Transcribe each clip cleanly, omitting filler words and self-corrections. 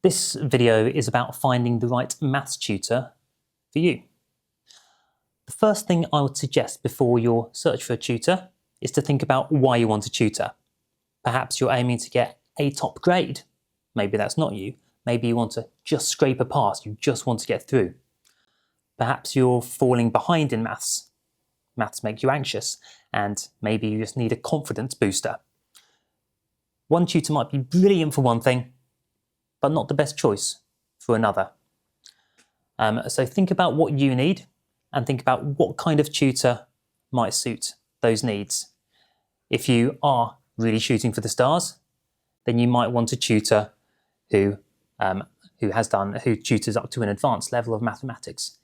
This video is about finding the right maths tutor for you. The first thing I would suggest before your search for a tutor is to think about why you want a tutor. Perhaps you're aiming to get a top grade. Maybe that's not you. Maybe you want to just scrape a pass, you just want to get through. Perhaps you're falling behind in maths. Maths make you anxious, and maybe you just need a confidence booster. One tutor might be brilliant for one thing, but not the best choice for another. So think about what you need and think about what kind of tutor might suit those needs. If you are really shooting for the stars, then you might want a tutor who tutors up to an advanced level of mathematics.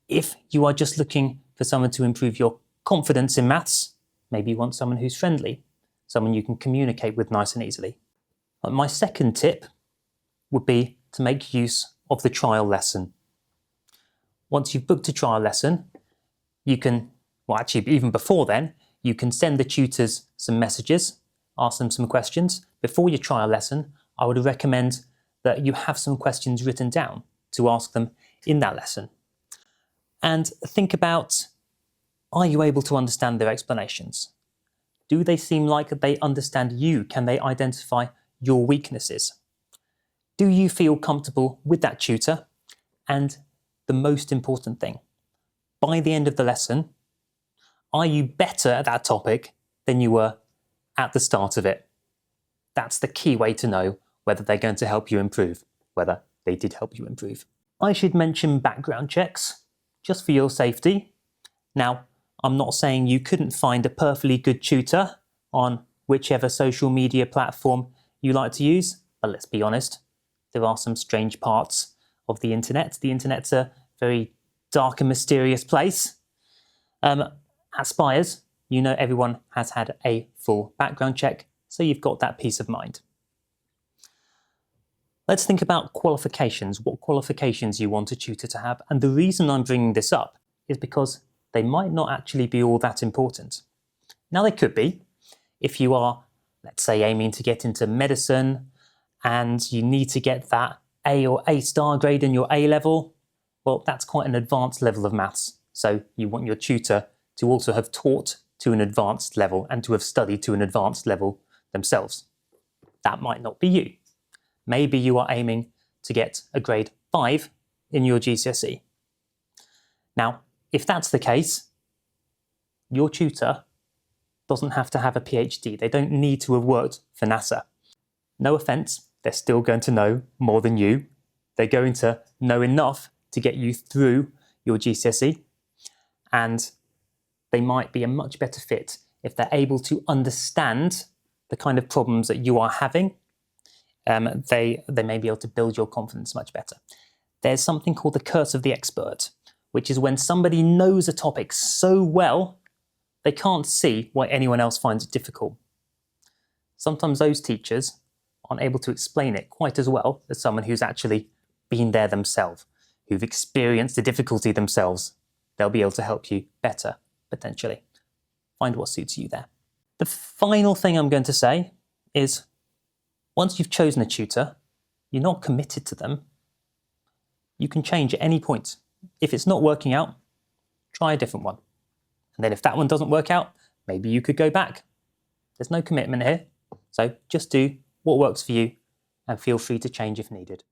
If you are just looking for someone to improve your confidence in maths, maybe you want someone who's friendly, someone you can communicate with nice and easily. My second tip would be to make use of the trial lesson. Once you've booked a trial lesson, you can, well actually even before then, you can send the tutors some messages, ask them some questions. Before your trial lesson, I would recommend that you have some questions written down to ask them in that lesson. And think about, are you able to understand their explanations? Do they seem like they understand you? Can they identify your weaknesses? Do you feel comfortable with that tutor? And the most important thing, by the end of the lesson, are you better at that topic than you were at the start of it? That's the key way to know whether they're going to help you improve, whether they did help you improve. I should mention background checks, just for your safety. Now, I'm not saying you couldn't find a perfectly good tutor on whichever social media platform you like to use, but let's be honest, there are some strange parts of the internet. The internet's a very dark and mysterious place. At Spires, you know everyone has had a full background check, so you've got that peace of mind. Let's think about qualifications, what qualifications you want a tutor to have. And the reason I'm bringing this up is because they might not actually be all that important. Now they could be. If you are, let's say, aiming to get into medicine and you need to get that A or A star grade in your A level, well, that's quite an advanced level of maths. So you want your tutor to also have taught to an advanced level and to have studied to an advanced level themselves. That might not be you. Maybe you are aiming to get a grade 5 in your GCSE. Now, if that's the case, your tutor doesn't have to have a PhD. They don't need to have worked for NASA. No offense, they're still going to know more than you. They're going to know enough to get you through your GCSE, and they might be a much better fit if they're able to understand the kind of problems that you are having. They may be able to build your confidence much better. There's something called the curse of the expert, which is when somebody knows a topic so well, they can't see why anyone else finds it difficult. Sometimes those teachers aren't able to explain it quite as well as someone who's actually been there themselves, who've experienced the difficulty themselves. They'll be able to help you better, potentially. Find what suits you there. The final thing I'm going to say is, once you've chosen a tutor, you're not committed to them. You can change at any point. If it's not working out, try a different one. And then if that one doesn't work out, maybe you could go back. There's no commitment here. So just do what works for you and feel free to change if needed.